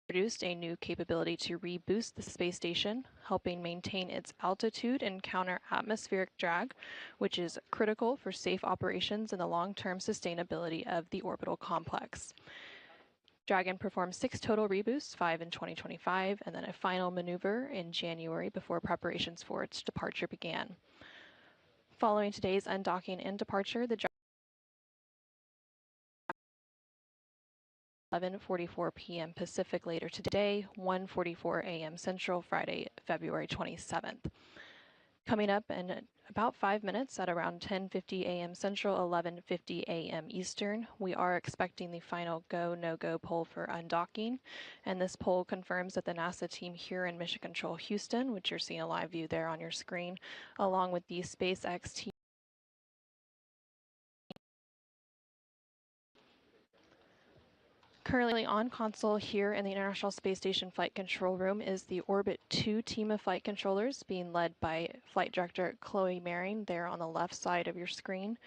introduced a new capability to reboost the space station, helping maintain its altitude and counter atmospheric drag, which is critical for safe operations and the long-term sustainability of the orbital complex. Dragon performed 6 total reboosts, 5 in 2025, and then a final maneuver in January before preparations for its departure began. Following today's undocking and departure, the 11:44 p.m. Pacific later today, 1:44 a.m. Central, Friday, February 27th. Coming up in about 5 minutes at around 10:50 a.m. Central, 11:50 a.m. Eastern, we are expecting the final go, no-go poll for undocking, and this poll confirms that the NASA team here in Mission Control Houston, which you're seeing a live view there on your screen, along with the SpaceX team currently on console here in the International Space Station Flight Control Room is the Orbit 2 team of flight controllers being led by Flight Director Chloe Maring there on the left side of your screen,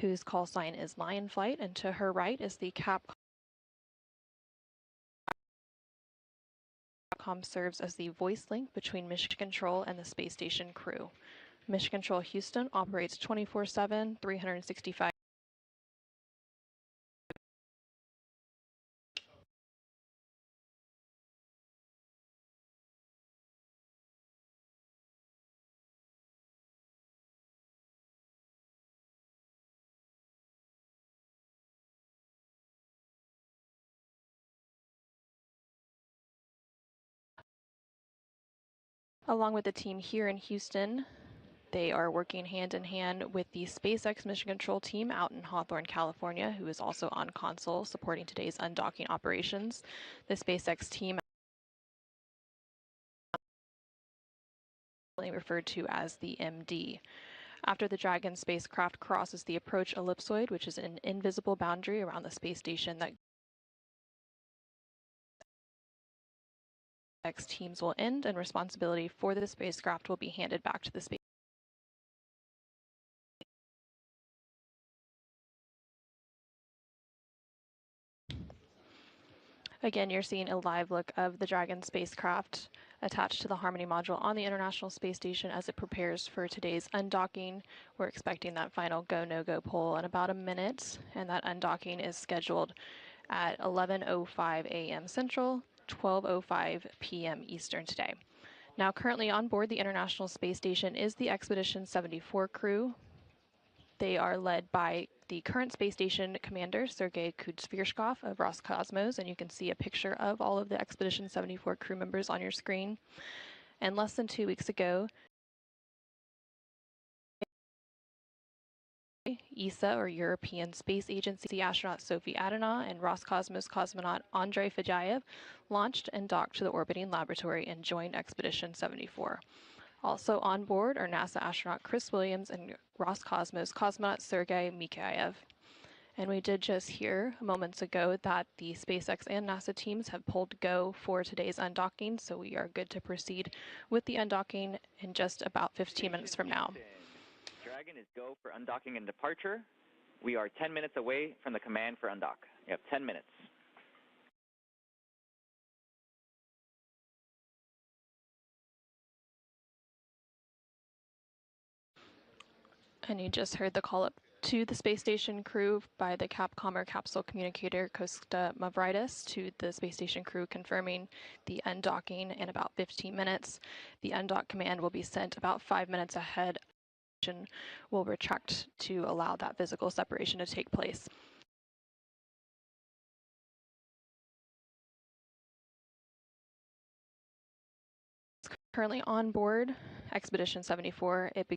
whose call sign is Lion Flight, and to her right is the Capcom serves as the voice link between Mission Control and the space station crew. Mission Control Houston operates 24/7, 365. Along with the team here in Houston, they are working hand in hand with the SpaceX Mission Control team out in Hawthorne, California, who is also on console supporting today's undocking operations. The SpaceX team, referred to as the MD. After the Dragon spacecraft crosses the approach ellipsoid, which is an invisible boundary around the space station that teams will end, and responsibility for the spacecraft will be handed back to the space. Again, you're seeing a live look of the Dragon spacecraft attached to the Harmony module on the International Space Station as it prepares for today's undocking. We're expecting that final go, no-go poll in about a minute, and that undocking is scheduled at 11:05 a.m. Central, 12:05 p.m. Eastern today. Now, currently on board the International Space Station is the Expedition 74 crew. They are led by the current space station commander, Sergei Kudzvirshkov of Roscosmos, and you can see a picture of all of the Expedition 74 crew members on your screen. And less than 2 weeks ago, ESA, or European Space Agency astronaut Sophie Adenauer and Roscosmos cosmonaut Andrei Fedyaev launched and docked to the orbiting laboratory and joined Expedition 74. Also on board are NASA astronaut Chris Williams and Roscosmos cosmonaut Sergei Mikhaev. And we did just hear moments ago that the SpaceX and NASA teams have pulled go for today's undocking, so we are good to proceed with the undocking in just about 15 minutes from now. Dragon is go for undocking and departure. We are 10 minutes away from the command for undock. You have 10 minutes. And you just heard the call up to the space station crew by the Capcom or capsule communicator Kosta Mavridis to the space station crew, confirming the undocking in about 15 minutes. The undock command will be sent about 5 minutes ahead. Will retract to allow that physical separation to take place. Currently on board Expedition 74, it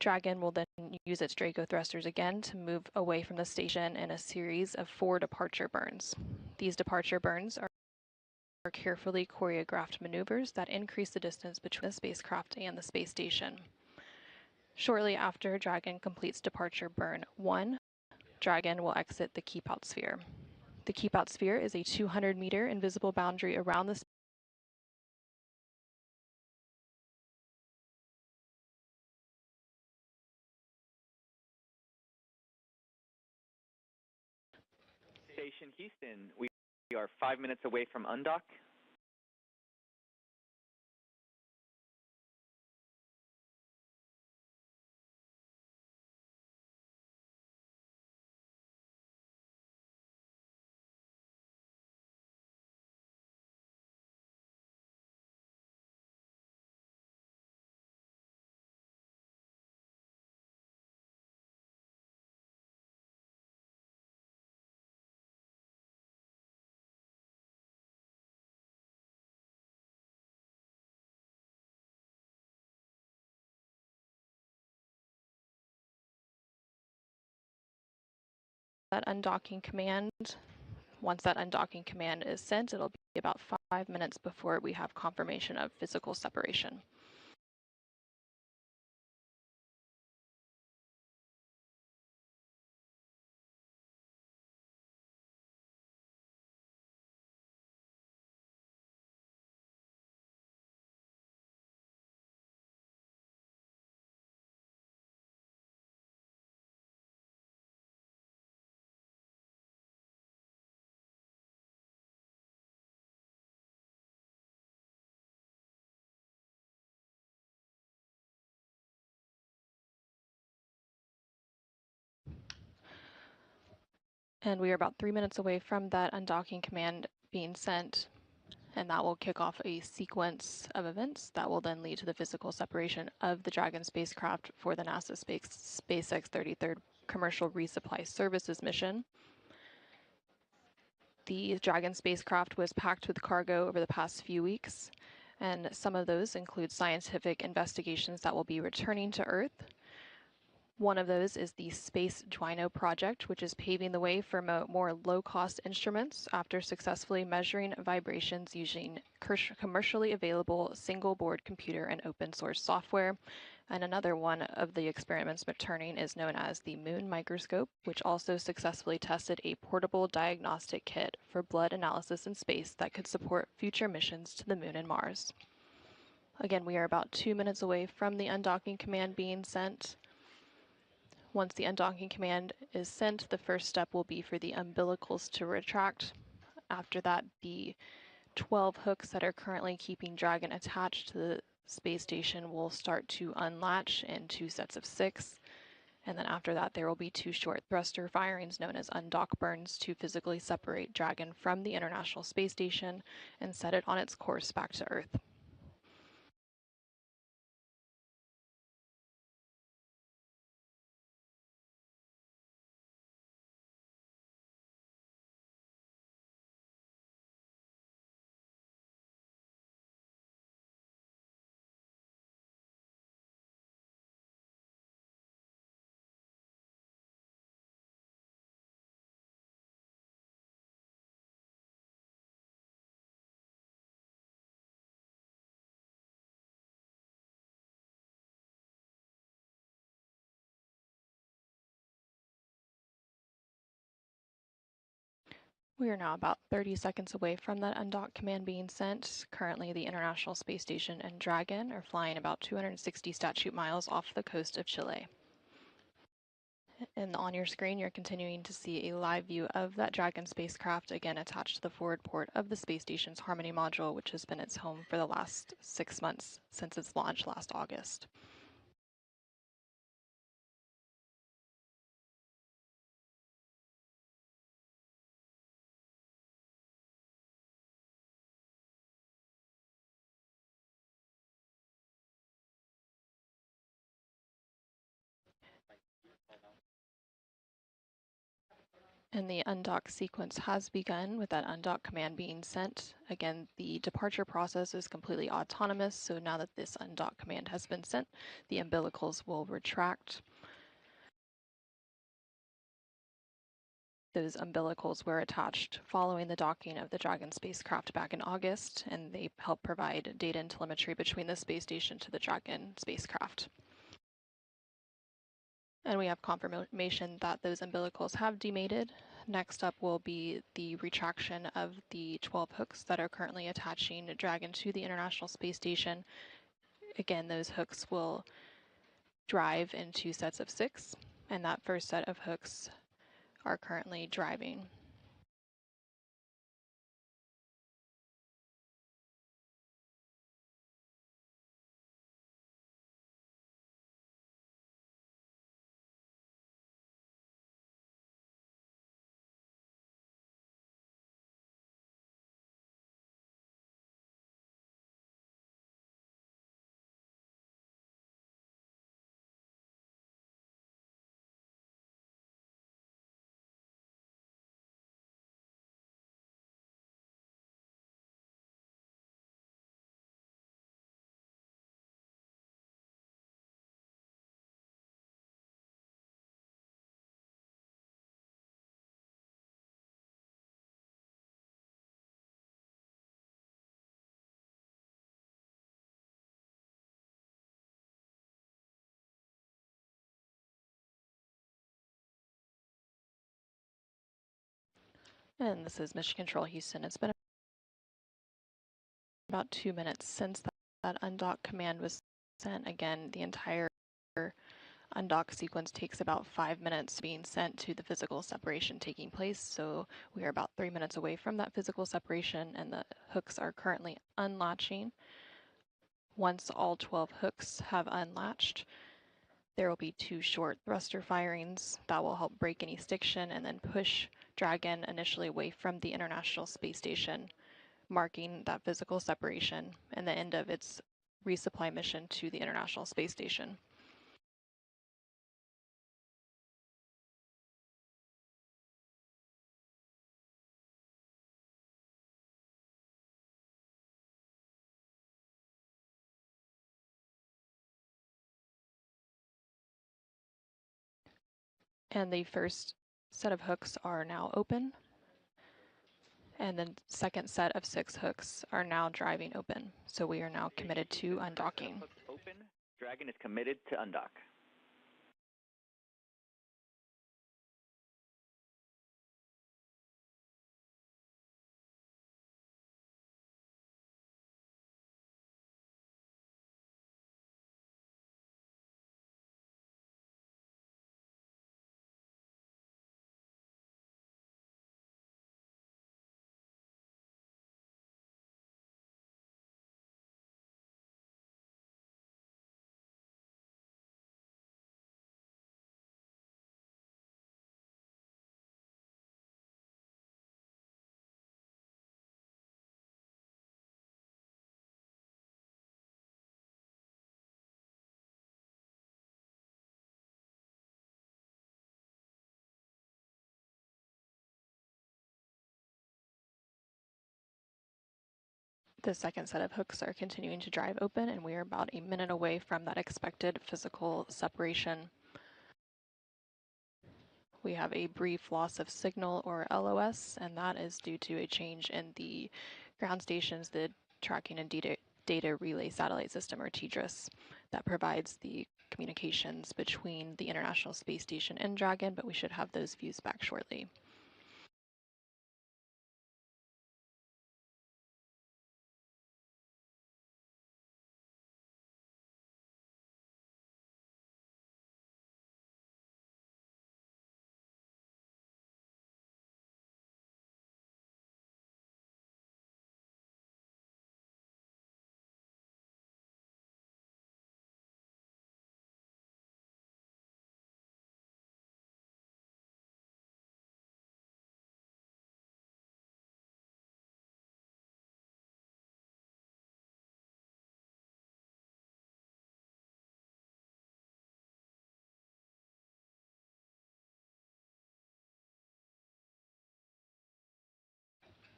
Dragon will then use its Draco thrusters again to move away from the station in a series of 4 departure burns. These departure burns are carefully choreographed maneuvers that increase the distance between the spacecraft and the space station. Shortly after Dragon completes departure burn 1, Dragon will exit the keep-out sphere. The keep-out sphere is a 200-meter invisible boundary around the Station Houston, we are 5 minutes away from undock. that undocking command. Once that undocking command is sent, it'll be about 5 minutes before we have confirmation of physical separation. And we are about 3 minutes away from that undocking command being sent, and that will kick off a sequence of events that will then lead to the physical separation of the Dragon spacecraft for the NASA SpaceX 33rd Commercial Resupply Services mission. The Dragon spacecraft was packed with cargo over the past few weeks, and some of those include scientific investigations that will be returning to Earth. One of those is the Space Duino project, which is paving the way for more low-cost instruments after successfully measuring vibrations using commercially available single-board computer and open-source software. And another one of the experiments returning is known as the Moon Microscope, which also successfully tested a portable diagnostic kit for blood analysis in space that could support future missions to the Moon and Mars. Again, we are about 2 minutes away from the undocking command being sent. Once the undocking command is sent, the first step will be for the umbilicals to retract. After that, the 12 hooks that are currently keeping Dragon attached to the space station will start to unlatch in 2 sets of 6. And then after that, there will be 2 short thruster firings known as undock burns to physically separate Dragon from the International Space Station and set it on its course back to Earth. We are now about 30 seconds away from that undock command being sent. Currently, the International Space Station and Dragon are flying about 260 statute miles off the coast of Chile. And on your screen, you're continuing to see a live view of that Dragon spacecraft, again attached to the forward port of the space station's Harmony module, which has been its home for the last 6 months since its launch last August. And the undock sequence has begun with that undock command being sent. Again, the departure process is completely autonomous, so now that this undock command has been sent, the umbilicals will retract. Those umbilicals were attached following the docking of the Dragon spacecraft back in August, and they help provide data and telemetry between the space station to the Dragon spacecraft. And we have confirmation that those umbilicals have demated. Next up will be the retraction of the 12 hooks that are currently attaching Dragon to the International Space Station. Again, those hooks will drive in 2 sets of 6, and that first set of hooks are currently driving. And this is Mission Control Houston. It's been about 2 minutes since that undock command was sent. Again, the entire undock sequence takes about 5 minutes being sent to the physical separation taking place. So we are about 3 minutes away from that physical separation, and the hooks are currently unlatching. Once all 12 hooks have unlatched, there will be 2 short thruster firings that will help break any stiction and then push Dragon initially away from the International Space Station, marking that physical separation and the end of its resupply mission to the International Space Station. And the first set of hooks are now open, and the second set of 6 hooks are now driving open. So we are now committed to undocking. Hooks open. Dragon is committed to undock. The second set of hooks are continuing to drive open, and we are about a minute away from that expected physical separation. We have a brief loss of signal, or LOS, and that is due to a change in the ground station's the tracking and data relay satellite system, or TDRS, that provides the communications between the International Space Station and Dragon, but we should have those views back shortly.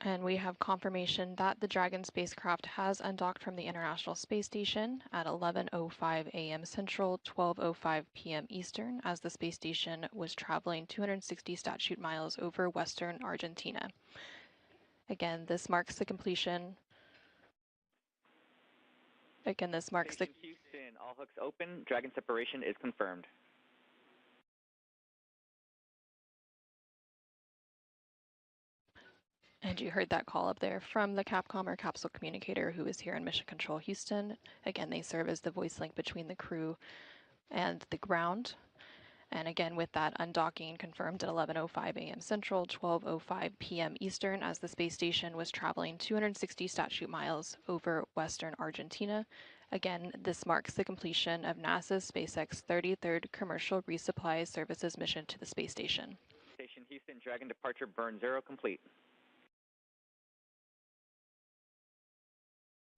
And we have confirmation that the Dragon spacecraft has undocked from the International Space Station at 11:05 a.m. Central, 12:05 p.m. Eastern, as the space station was traveling 260 statute miles over western Argentina. Again, this marks the completion. Again, this marks the... Station Houston, all hooks open. Dragon separation is confirmed. And you heard that call up there from the Capcom or capsule communicator who is here in Mission Control Houston. Again, they serve as the voice link between the crew and the ground. And again, with that undocking confirmed at 11:05 a.m. Central, 12:05 p.m. Eastern, as the space station was traveling 260 statute miles over western Argentina. Again, this marks the completion of NASA's SpaceX 33rd Commercial Resupply Services mission to the space station. Station Houston, Dragon departure burn 0 complete.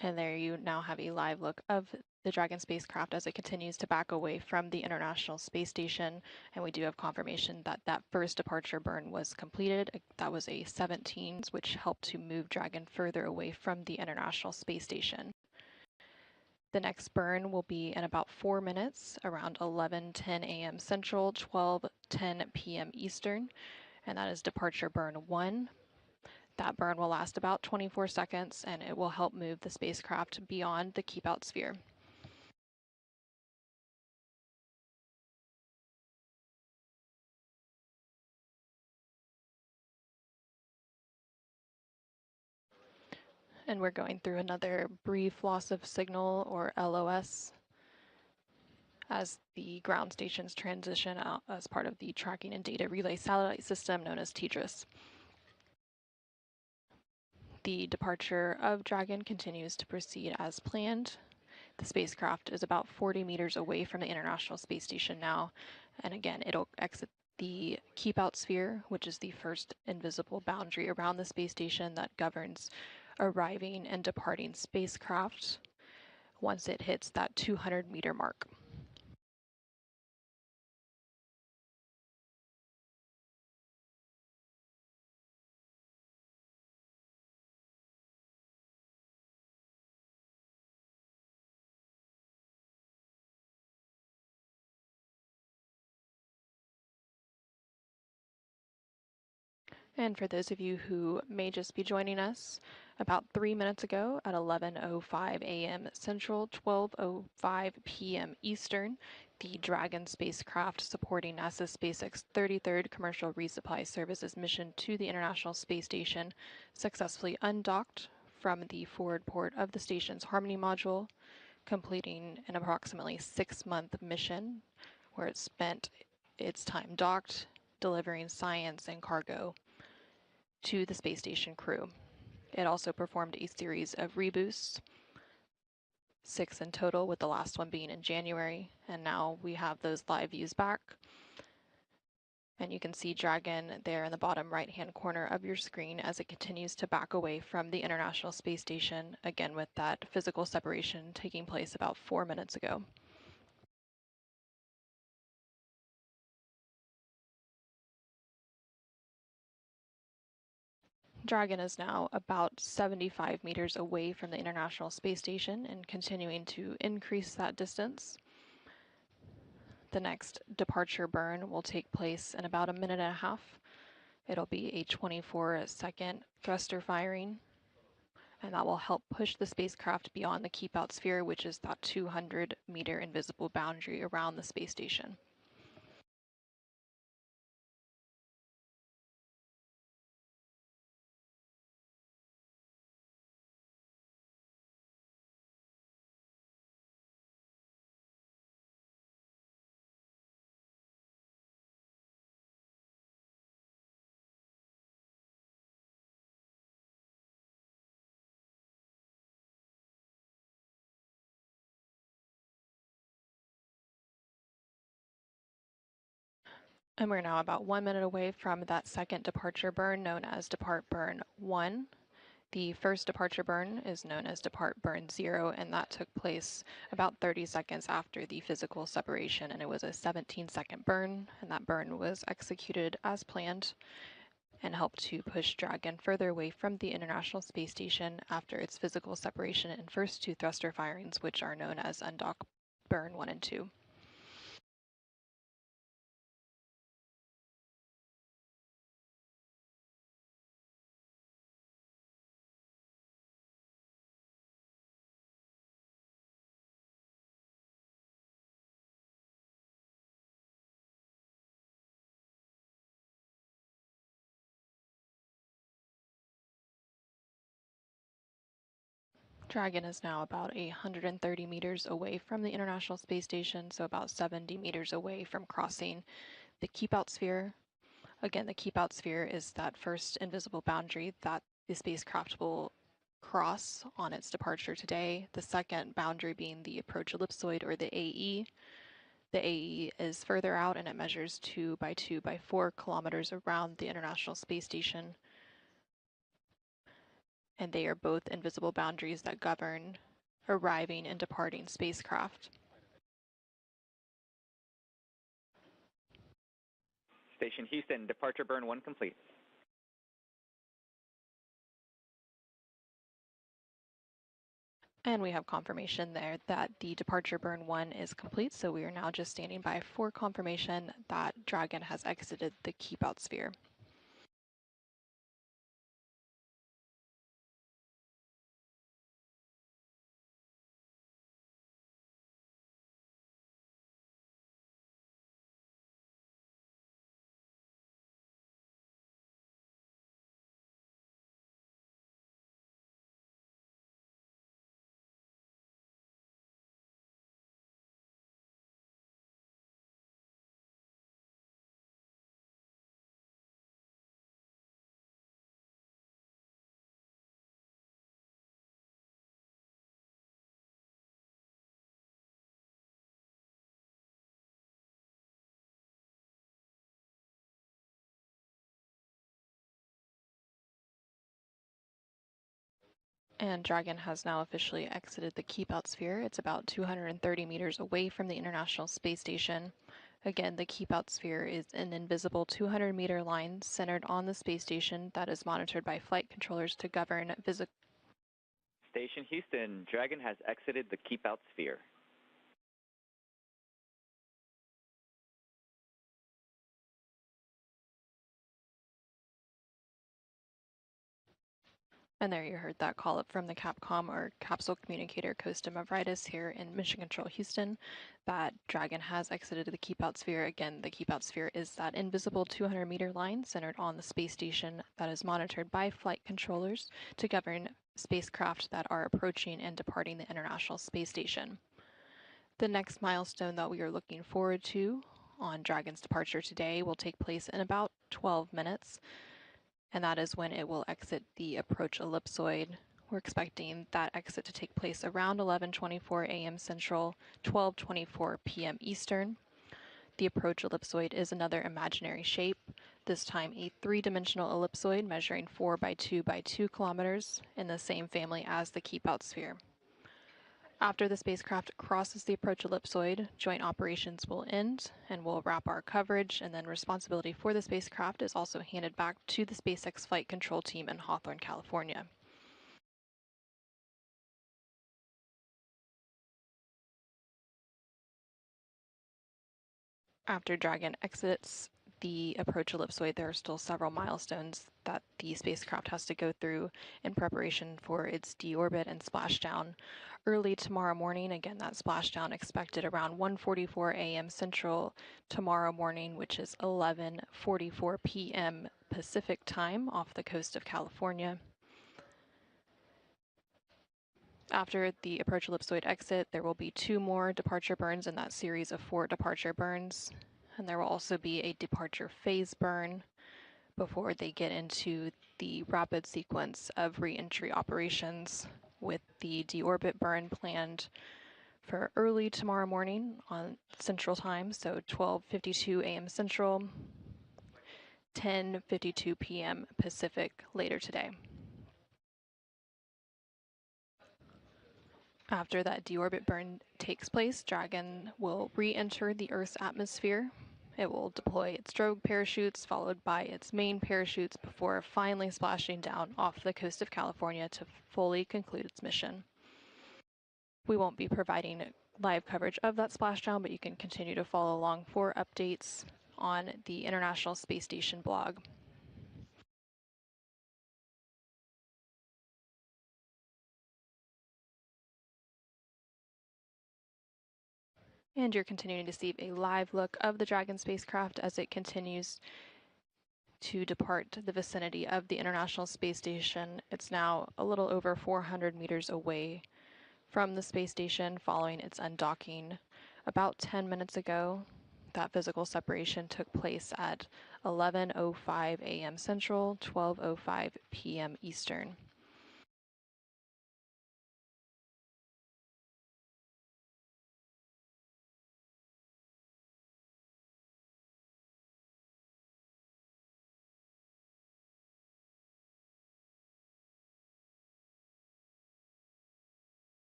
And there you now have a live look of the Dragon spacecraft as it continues to back away from the International Space Station. And we do have confirmation that that first departure burn was completed. That was a 17, which helped to move Dragon further away from the International Space Station. The next burn will be in about 4 minutes, around 11:10 a.m. Central, 12:10 p.m. Eastern. And that is departure burn 1. That burn will last about 24 seconds, and it will help move the spacecraft beyond the keep-out sphere. And we're going through another brief loss of signal, or LOS, as the ground stations transition out as part of the tracking and data relay satellite system known as TDRS. The departure of Dragon continues to proceed as planned. The spacecraft is about 40 meters away from the International Space Station now, and again, it'll exit the keep-out sphere, which is the first invisible boundary around the space station that governs arriving and departing spacecraft once it hits that 200-meter mark. And for those of you who may just be joining us, about 3 minutes ago at 11:05 a.m. Central, 12:05 p.m. Eastern, the Dragon spacecraft supporting NASA's SpaceX 33rd Commercial Resupply Services mission to the International Space Station successfully undocked from the forward port of the station's Harmony module, completing an approximately 6-month mission where it spent its time docked, delivering science and cargo to the space station crew. It also performed a series of reboosts, 6 in total, with the last one being in January, and now we have those live views back. And you can see Dragon there in the bottom right-hand corner of your screen as it continues to back away from the International Space Station, again with that physical separation taking place about 4 minutes ago. Dragon is now about 75 meters away from the International Space Station and continuing to increase that distance. The next departure burn will take place in about a minute and a half. It'll be a 24-second thruster firing, and that will help push the spacecraft beyond the keep-out sphere, which is that 200-meter invisible boundary around the space station. And we're now about 1 minute away from that second departure burn known as Depart Burn 1. The first departure burn is known as Depart Burn 0, and that took place about 30 seconds after the physical separation, and it was a 17-second burn, and that burn was executed as planned. and help to push Dragon further away from the International Space Station after its physical separation and first two thruster firings, which are known as undock burn 1 and 2. Dragon is now about 130 meters away from the International Space Station, so about 70 meters away from crossing the keep-out sphere. Again, the keep-out sphere is that first invisible boundary that the spacecraft will cross on its departure today. The second boundary being the approach ellipsoid, or the AE. The AE is further out and it measures 2 by 2 by 4 kilometers around the International Space Station. And they are both invisible boundaries that govern arriving and departing spacecraft. Station Houston, departure burn 1 complete. And we have confirmation there that the departure burn 1 is complete, so we are now just standing by for confirmation that Dragon has exited the keep-out sphere. And Dragon has now officially exited the keep-out sphere. It's about 230 meters away from the International Space Station. Again, the keep-out sphere is an invisible 200-meter line centered on the space station that is monitored by flight controllers to govern physical. Station Houston, Dragon has exited the keep-out sphere. And there you heard that call up from the Capcom, or Capsule Communicator Costa Mavridis here in Mission Control Houston, that Dragon has exited the keep-out sphere. Again, the keep-out sphere is that invisible 200-meter line centered on the space station that is monitored by flight controllers to govern spacecraft that are approaching and departing the International Space Station. The next milestone that we are looking forward to on Dragon's departure today will take place in about 12 minutes. And that is when it will exit the approach ellipsoid. We're expecting that exit to take place around 11:24 a.m. Central, 12:24 p.m. Eastern. The approach ellipsoid is another imaginary shape, this time a three-dimensional ellipsoid measuring 4 by 2 by 2 kilometers in the same family as the keep-out sphere. After the spacecraft crosses the approach ellipsoid, joint operations will end and we'll wrap our coverage, and then responsibility for the spacecraft is also handed back to the SpaceX flight control team in Hawthorne, California. After Dragon exits the approach ellipsoid, there are still several milestones that the spacecraft has to go through in preparation for its deorbit and splashdown early tomorrow morning. Again, that splashdown expected around 1:44 a.m. Central tomorrow morning, which is 11:44 p.m. Pacific time off the coast of California. After the approach ellipsoid exit, there will be 2 more departure burns in that series of 4 departure burns. And there will also be a departure phase burn before they get into the rapid sequence of re-entry operations, with the deorbit burn planned for early tomorrow morning on Central Time, so 12:52 a.m. Central, 10:52 p.m. Pacific later today. After that deorbit burn takes place, Dragon will re-enter the Earth's atmosphere, It will deploy its drogue parachutes, followed by its main parachutes, before finally splashing down off the coast of California to fully conclude its mission. We won't be providing live coverage of that splashdown, but you can continue to follow along for updates on the International Space Station blog. And you're continuing to see a live look of the Dragon spacecraft as it continues to depart the vicinity of the International Space Station. It's now a little over 400 meters away from the space station following its undocking about 10 minutes ago. That physical separation took place at 11:05 a.m. Central, 12:05 p.m. Eastern.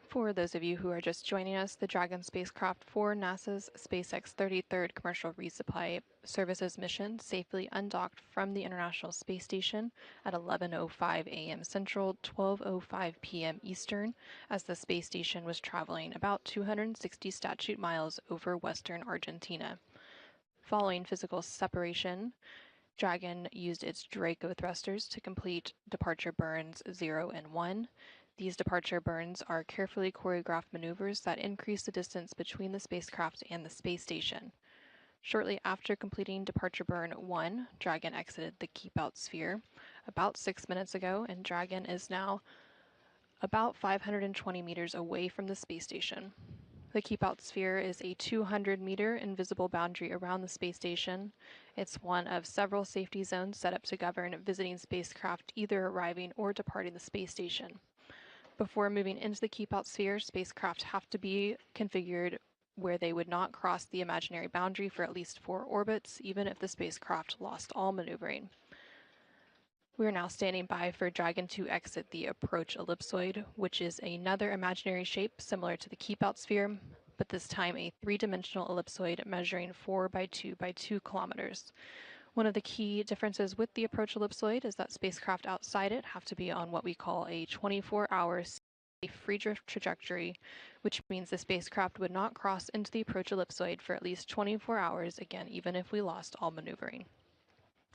For those of you who are just joining us, the Dragon spacecraft for NASA's SpaceX 33rd Commercial Resupply Services mission safely undocked from the International Space Station at 11:05 a.m. Central, 12:05 p.m. Eastern, as the space station was traveling about 260 statute miles over western Argentina. Following physical separation, Dragon used its Draco thrusters to complete departure burns 0 and 1. These departure burns are carefully choreographed maneuvers that increase the distance between the spacecraft and the space station. Shortly after completing departure burn 1, Dragon exited the keep out sphere about 6 minutes ago, and Dragon is now about 520 meters away from the space station. The keep out sphere is a 200-meter invisible boundary around the space station. It's one of several safety zones set up to govern visiting spacecraft either arriving or departing the space station. Before moving into the keep out sphere, spacecraft have to be configured where they would not cross the imaginary boundary for at least 4 orbits, even if the spacecraft lost all maneuvering. We are now standing by for Dragon to exit the approach ellipsoid, which is another imaginary shape similar to the keep out sphere, but this time a 3-dimensional ellipsoid measuring 4 by 2 by 2 kilometers. One of the key differences with the approach ellipsoid is that spacecraft outside it have to be on what we call a 24-hour safe free drift trajectory, which means the spacecraft would not cross into the approach ellipsoid for at least 24 hours, again, even if we lost all maneuvering.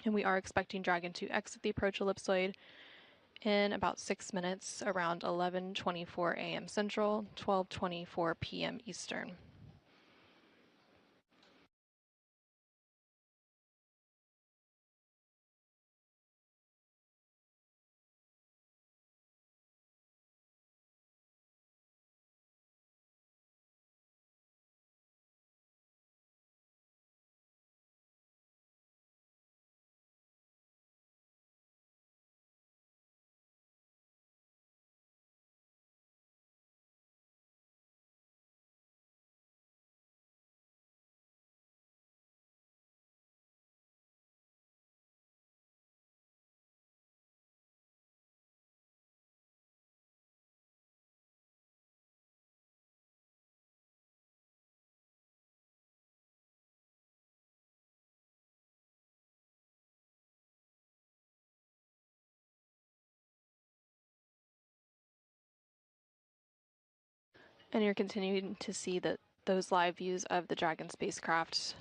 And we are expecting Dragon to exit the approach ellipsoid in about 6 minutes, around 11:24 a.m. Central, 12:24 p.m. Eastern. And you're continuing to see those live views of the Dragon spacecraft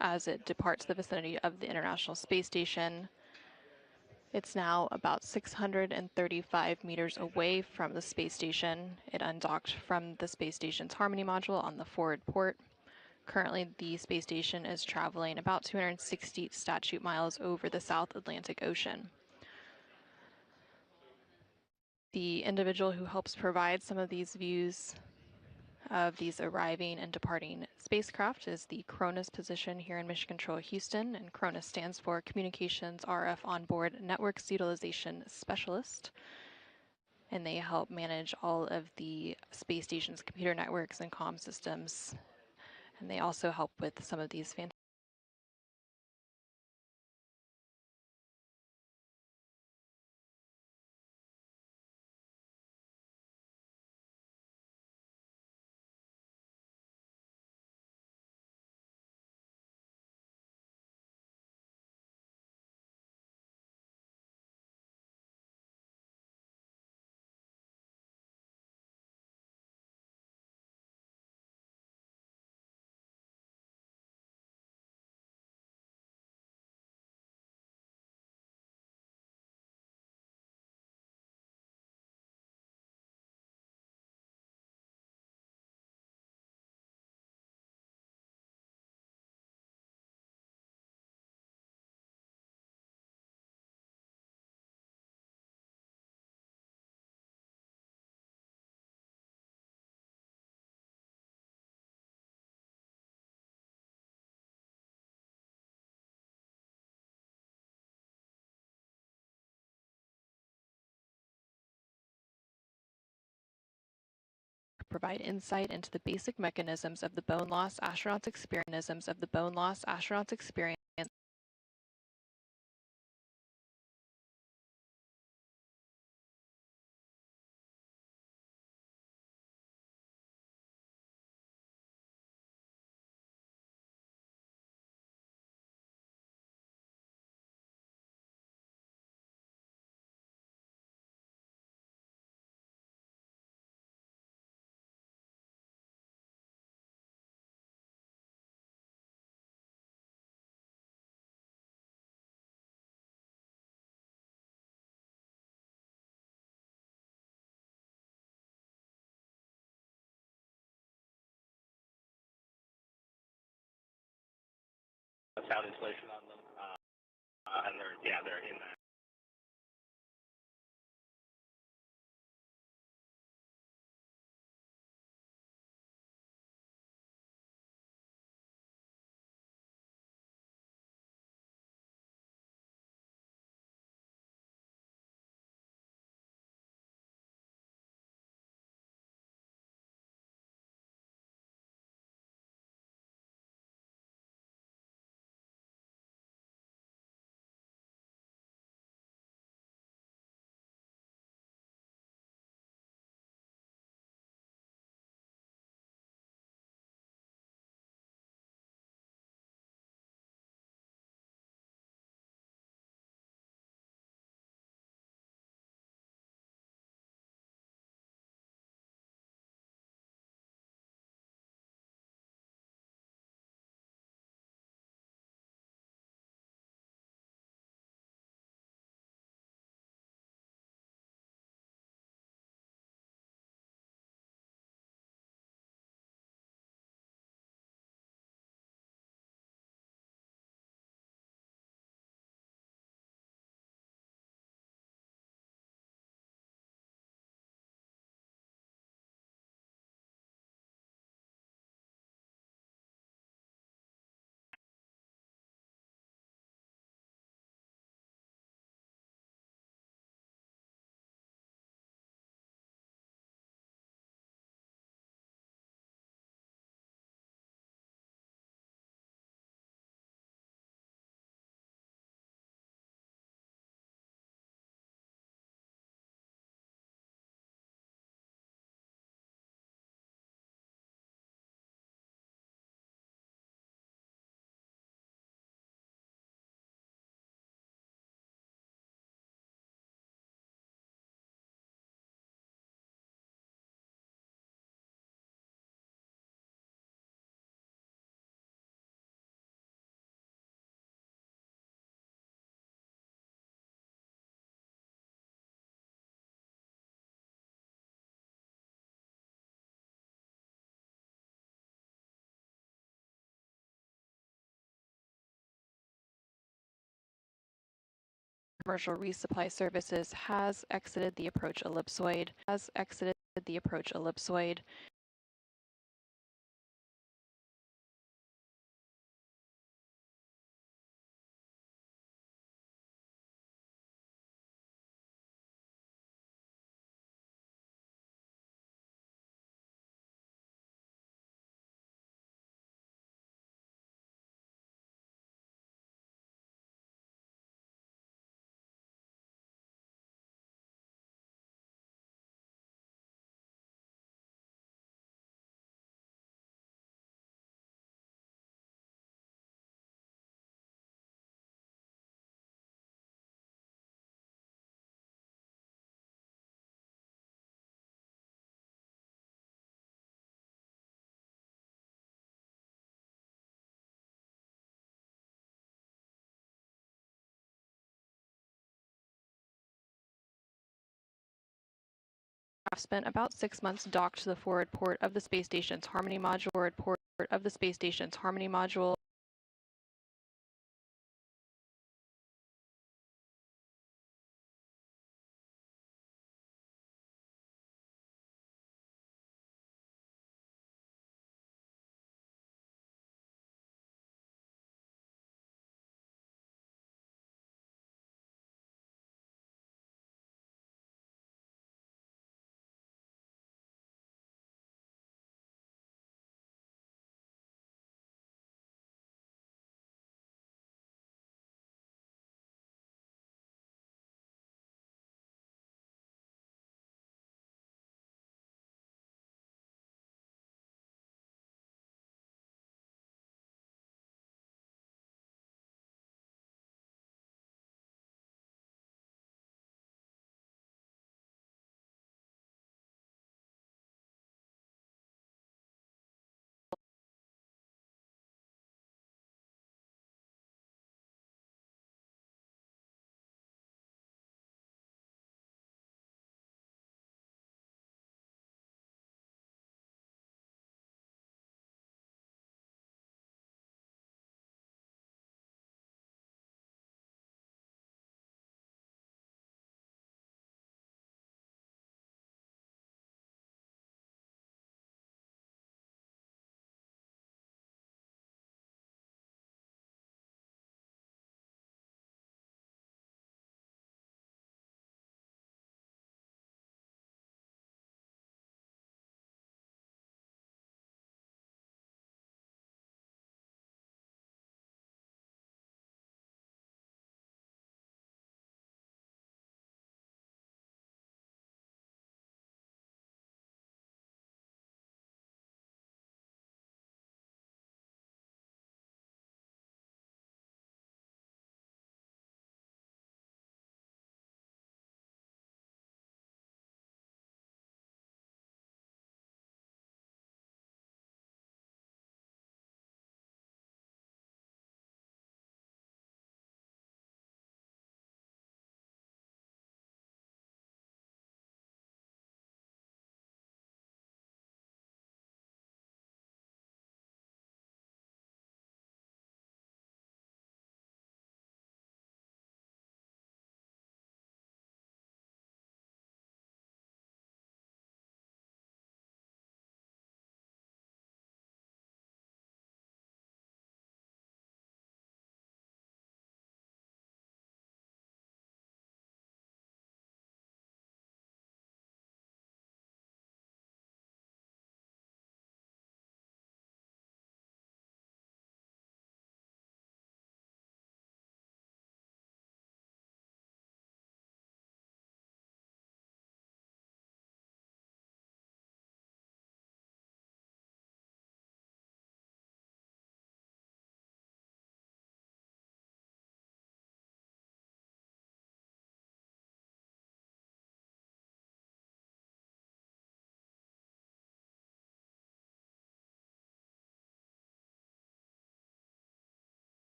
as it departs the vicinity of the International Space Station. It's now about 635 meters away from the space station. It undocked from the space station's Harmony module on the forward port. Currently, the space station is traveling about 260 statute miles over the South Atlantic Ocean. The individual who helps provide some of these views of these arriving and departing spacecraft is the CRONUS position here in Mission Control Houston, and CRONUS stands for Communications RF Onboard Networks Utilization Specialist, and they help manage all of the space station's computer networks and comm systems, and they also help with some of these fantastic provide insight into the basic mechanisms of the bone loss astronauts experience sound insulation on them, and they're in that. commercial resupply services has exited the approach ellipsoid. Spent about 6 months docked to the forward port of the space station's Harmony module.